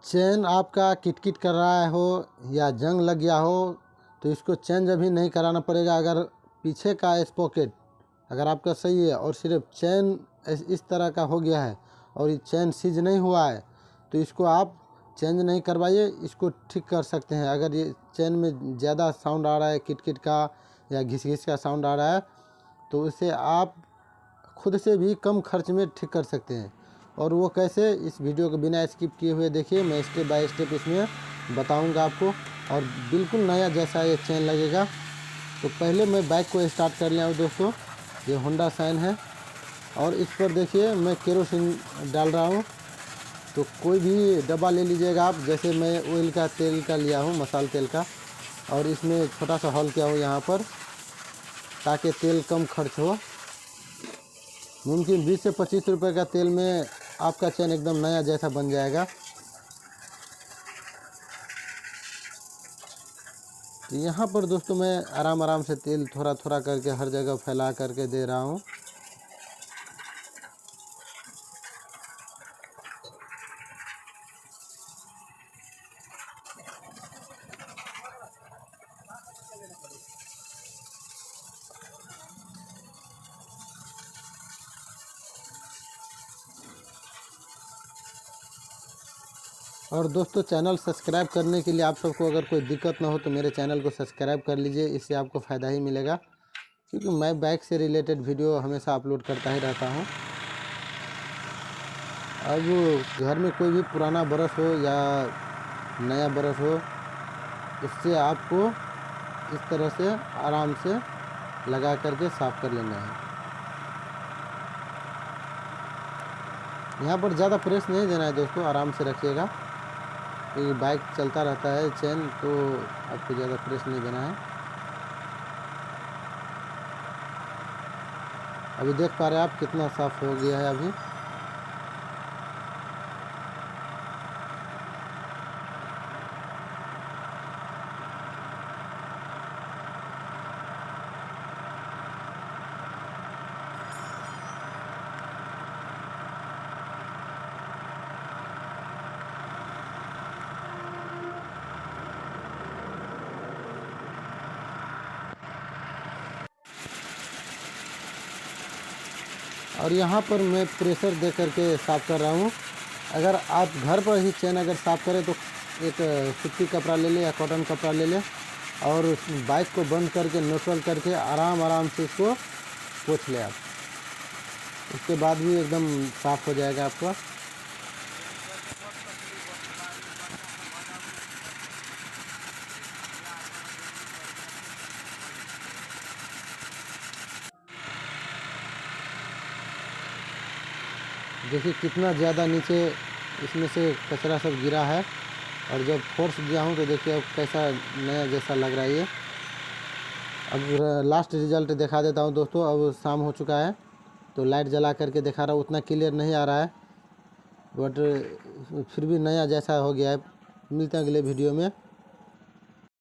Chain आपका किटकिट कर रहा हो या जंग लग गया हो तो इसको चेंज अभी नहीं कराना पड़ेगा। अगर पीछे का स्पॉकेट अगर आपका सही है और सिर्फ चेन इस तरह का हो गया है और ये चेन सीज नहीं हुआ है तो इसको आप चेंज नहीं करवाइए, इसको ठीक कर सकते हैं। अगर ये चेन में ज़्यादा साउंड आ रहा है किटकिट का या घिस घिस का साउंड आ रहा है तो उसे आप खुद से भी कम खर्च में ठीक कर सकते हैं। और वो कैसे, इस वीडियो को बिना स्किप किए हुए देखिए, मैं स्टेप बाय स्टेप इसमें बताऊंगा आपको और बिल्कुल नया जैसा ये चेन लगेगा। तो पहले मैं बाइक को स्टार्ट कर लिया हूँ दोस्तों, ये होंडा शाइन है और इस पर देखिए मैं केरोसिन डाल रहा हूँ। तो कोई भी डब्बा ले लीजिएगा आप, जैसे मैं ऑयल का तेल का लिया हूँ, मसाला तेल का, और इसमें छोटा सा हॉल किया हूँ यहाँ पर ताकि तेल कम खर्च हो। मुमकिन 20 से 25 रुपए का तेल में आपका चेन एकदम नया जैसा बन जाएगा। तो यहाँ पर दोस्तों मैं आराम आराम से तेल थोड़ा थोड़ा करके हर जगह फैला करके दे रहा हूँ। और दोस्तों चैनल सब्सक्राइब करने के लिए आप सबको अगर कोई दिक्कत ना हो तो मेरे चैनल को सब्सक्राइब कर लीजिए, इससे आपको फ़ायदा ही मिलेगा क्योंकि मैं बाइक से रिलेटेड वीडियो हमेशा अपलोड करता ही रहता हूँ। अब घर में कोई भी पुराना ब्रश हो या नया ब्रश हो, इससे आपको इस तरह से आराम से लगा करके साफ़ कर लेना है। यहाँ पर ज़्यादा प्रेस नहीं देना है दोस्तों, आराम से रखिएगा क्योंकि बाइक चलता रहता है चेन, तो आपको ज़्यादा प्रेस नहीं देना है। अभी देख पा रहे हैं आप कितना साफ़ हो गया है अभी। और यहाँ पर मैं प्रेशर दे करके साफ़ कर रहा हूँ। अगर आप घर पर ही चेन अगर साफ़ करें तो एक सूती कपड़ा ले लें या कॉटन कपड़ा ले लें और उस बाइक को बंद करके न्यूट्रल करके आराम आराम से इसको पोंछ लें आप। उसके बाद भी एकदम साफ़ हो जाएगा आपका। देखिए कितना ज़्यादा नीचे इसमें से कचरा सब गिरा है और जब फोर्स दिया हूँ तो देखिए अब कैसा नया जैसा लग रहा है ये। अब लास्ट रिज़ल्ट दिखा देता हूँ दोस्तों। अब शाम हो चुका है तो लाइट जला करके दिखा रहा हूँ, उतना क्लियर नहीं आ रहा है बट फिर भी नया जैसा हो गया है। मिलते हैं अगले वीडियो में।